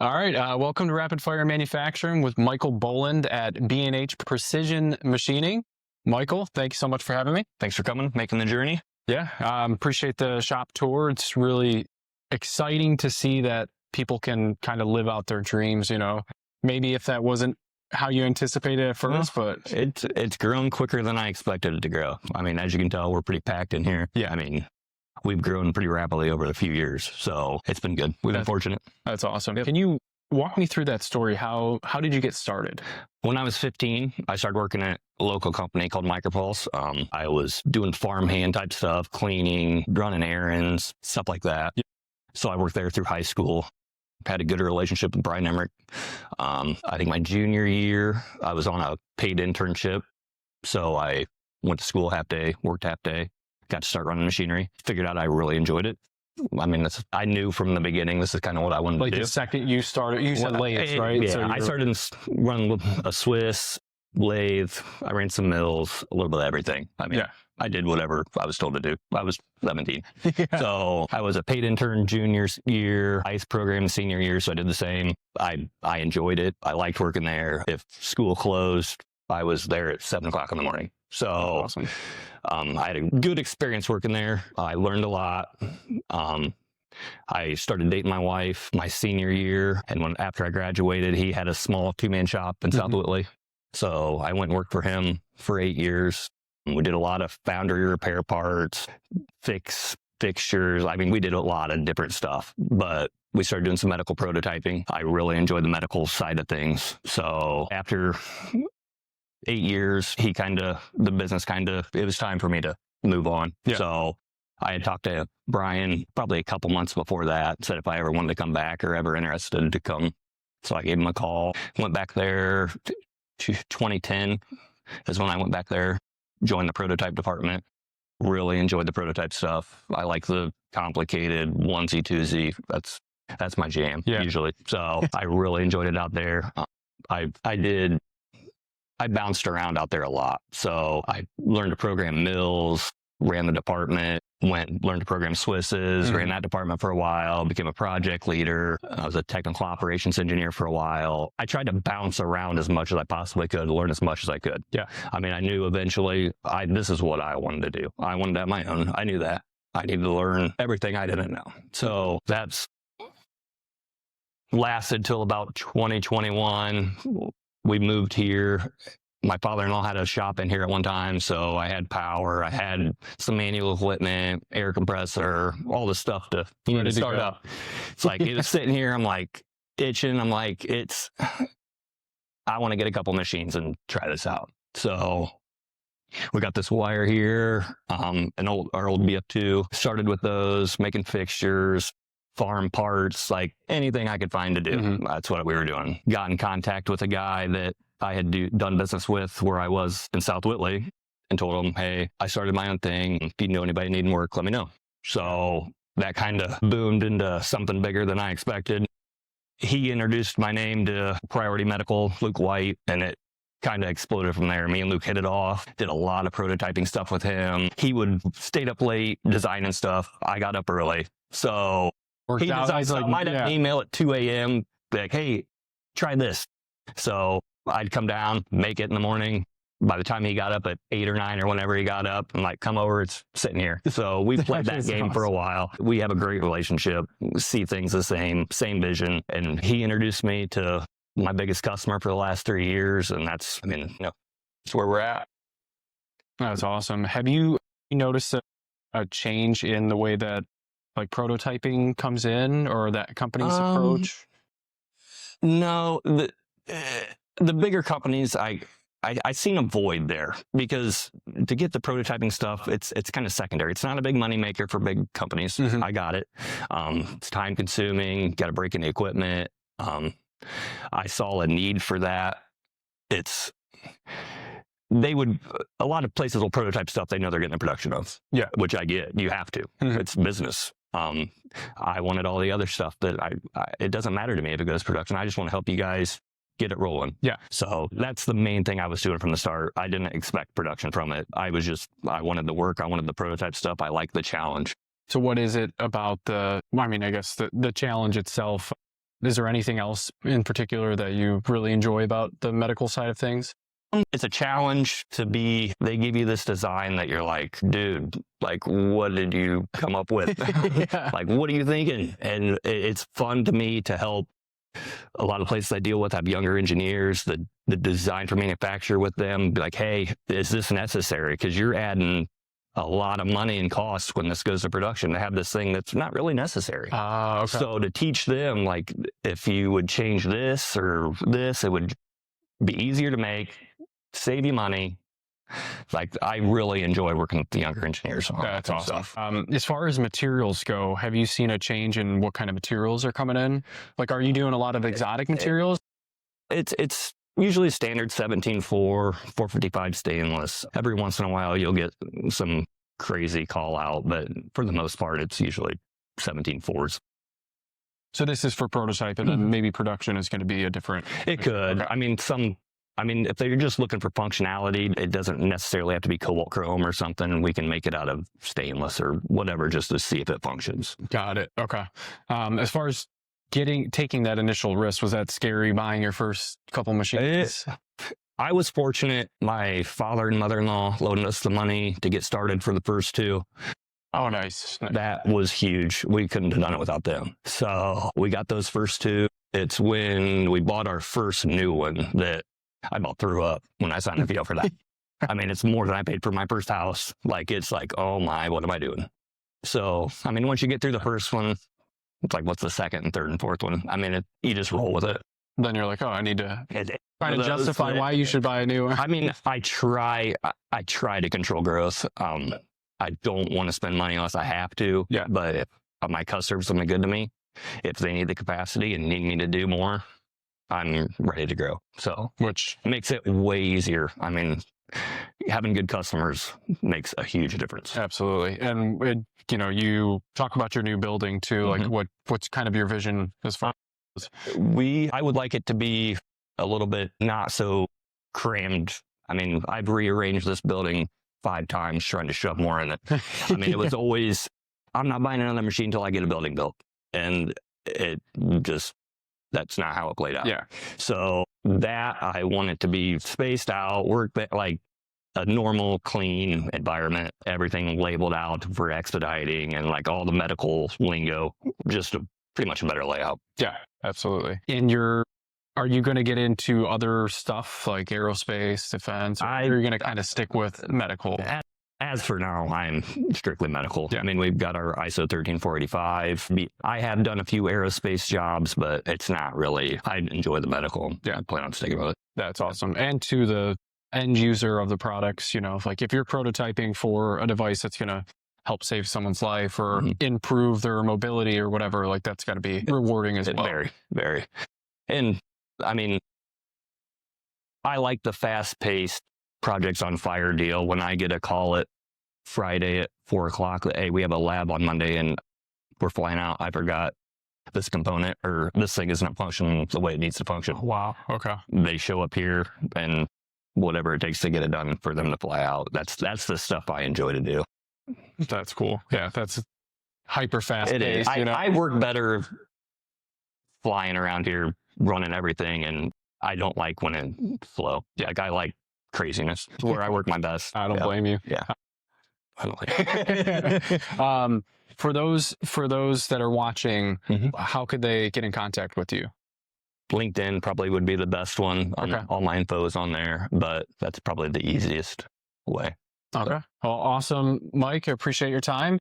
All right, welcome to Rapid Fire Manufacturing with Michael Bowland at B&H Precision Machining. Michael, thank you so much for having me. Thanks for coming, making the journey. Yeah, appreciate the shop tour. It's really exciting to see that people can kind of live out their dreams, maybe if that wasn't how you anticipated at first, but It's grown quicker than I expected it to grow. I mean, as you can tell, we're pretty packed in here. Yeah. I mean, we've grown pretty rapidly over the few years, so it's been good. We've been fortunate. That's awesome. Can you walk me through that story? How did you get started? When I was 15, I started working at a local company called Micropulse. I was doing farmhand type stuff, cleaning, running errands, stuff like that. Yeah. So I worked there through high school. Had a good relationship with Brian Emmerich. I think my junior year, I was on a paid internship. So I went to school half day, worked half day, got to start running machinery, figured out I really enjoyed it. I mean, I knew from the beginning, this is kind of what I wanted to do. Like the second you started, you said lathes, right? Yeah, So I started running a Swiss lathe. I ran some mills, a little bit of everything. I mean, yeah. I did whatever I was told to do. I was 17. Yeah. So I was a paid intern junior year, ICE program senior year. So I did the same. I enjoyed it. I liked working there. If school closed, I was there at 7 o'clock in the morning. So Awesome. I had a good experience working there. I learned a lot. I started dating my wife my senior year. And after I graduated, he had a small 2-man shop in South Whitley. So I went and worked for him for 8 years. We did a lot of foundry repair parts, fixtures. I mean, we did a lot of different stuff, but we started doing some medical prototyping. I really enjoyed the medical side of things. So after 8 years, the business it was time for me to move on. Yeah. So I had talked to Brian probably a couple months before that, said if I ever wanted to come back or ever interested to come. So I gave him a call, went back there to 2010 is when I went back there. Joined the prototype department, really enjoyed the prototype stuff. I like the complicated onesie, twosie. That's my jam usually. So I really enjoyed it out there. I bounced around out there a lot. So I learned to program mills, ran the department, learned to program Swisses, ran that department for a while, became a project leader. I was a technical operations engineer for a while. I tried to bounce around as much as I possibly could, learn as much as I could. Yeah. I mean, I knew eventually this is what I wanted to do. I wanted to have my own. I knew that. I needed to learn everything I didn't know. So that's lasted till about 2021. We moved here. My father-in-law had a shop in here at one time, so I had power. I had some manual equipment, air compressor, all the stuff to start up. It's like it was sitting here. I'm like itching. I'm like, I want to get a couple machines and try this out. So we got this wire here, our old BF2. Started with those, making fixtures, farm parts, like anything I could find to do. That's what we were doing. Got in contact with a guy that I had done business with where I was in South Whitley and told him, hey, I started my own thing. If you know anybody needing work, let me know. So that kind of boomed into something bigger than I expected. He introduced my name to Priority Medical, Luke White, and it kind of exploded from there. Me and Luke hit it off, did a lot of prototyping stuff with him. He would stay up late designing stuff. I got up early. So he designed something. I'd have an email at 2 a.m. like, hey, try this. So I'd come down, make it in the morning. By the time he got up at 8 or 9 or whenever he got up, I'm like, come over, it's sitting here. So we played that game for a while. We have a great relationship, see things the same vision. And he introduced me to my biggest customer for the last 3 years. And that's where we're at. That's awesome. Have you noticed a change in the way that like prototyping comes in or that company's approach? No, the bigger companies, I seen a void there because to get the prototyping stuff, it's kind of secondary. It's not a big money maker for big companies. I got it. It's time consuming, got to break in the equipment. I saw a need for that. A lot of places will prototype stuff they know they're getting a production of. Yeah. Which I get. You have to. It's business. I wanted all the other stuff that it doesn't matter to me if it goes production. I just want to help you guys get it rolling. Yeah. So that's the main thing I was doing from the start. I didn't expect production from it. I wanted the work. I wanted the prototype stuff. I like the challenge. So what is it about I guess the challenge itself Is there anything else in particular that you really enjoy about the medical side of things? It's a challenge they give you this design that you're like, dude, like, what did you come up with? Yeah. Like, what are you thinking? And it's fun to me to help. A lot of places I deal with have younger engineers, the design for manufacture with them, be like, hey, is this necessary? Because you're adding a lot of money and costs when this goes to production to have this thing that's not really necessary. Okay. So to teach them, like, if you would change this or this, it would be easier to make, save you money. Like, I really enjoy working with the younger engineers. That's awesome. As far as materials go, have you seen a change in what kind of materials are coming in? Like, are you doing a lot of exotic materials? It's usually standard 17.4, 455 stainless. Every once in a while, you'll get some crazy call out, but for the most part, it's usually 17.4s. So this is for prototype, and then maybe production is going to be a different. It could. Okay. I mean, if they're just looking for functionality, it doesn't necessarily have to be cobalt chrome or something. We can make it out of stainless or whatever just to see if it functions. Got it. Okay. As far as taking that initial risk, was that scary buying your first couple machines? I was fortunate. My father and mother-in-law loaned us the money to get started for the first two. Oh, nice. That was huge. We couldn't have done it without them. So we got those first two. It's when we bought our first new one that I about threw up when I signed the PO for that. I mean, it's more than I paid for my first house. Like, it's like, oh my, what am I doing? So, I mean, once you get through the first one, it's like, what's the second and third and fourth one? I mean, you just roll with it. Then you're like, oh, I need to try to justify why you should buy a new one. I mean, I try to control growth. I don't want to spend money unless I have to. Yeah. But if my customers something good to me, if they need the capacity and need me to do more, I'm ready to grow. So, which makes it way easier. I mean, having good customers makes a huge difference. Absolutely. And you talk about your new building too. Like, what's kind of your vision as far as? I would like it to be a little bit not so crammed. I mean, I've rearranged this building 5 times trying to shove more in it. I mean, it was always, I'm not buying another machine until I get a building built. And that's not how it played out. Yeah. So that I want it to be spaced out, work like a normal, clean environment, everything labeled out for expediting and like all the medical lingo, just pretty much a better layout. Yeah, absolutely. Are you going to get into other stuff like aerospace, defense, or are you going to kind of stick with medical? As for now, I'm strictly medical. Yeah. I mean, we've got our ISO 13485. I have done a few aerospace jobs, but it's not really, I enjoy the medical. Yeah, I plan on sticking with it. That's awesome. And to the end user of the products, like if you're prototyping for a device that's going to help save someone's life or improve their mobility or whatever, like that's got to be rewarding as well. Very, very. And I mean, I like the fast-paced projects on fire deal. When I get a call at Friday at 4:00 that, hey, we have a lab on Monday and we're flying out, I forgot this component or this thing isn't functioning the way it needs to function. Wow. Okay. They show up here and whatever it takes to get it done for them to fly out. That's the stuff I enjoy to do. That's cool. Yeah, that's hyper fast It is. I work better flying around here, running everything, and I don't like when it's slow. Like, I like craziness. It's where I work my best. I don't blame you. Yeah. I don't like For those that are watching, how could they get in contact with you? LinkedIn probably would be the best one. Okay. All my info is on there, but that's probably the easiest way. Okay. Well, awesome, Mike. I appreciate your time.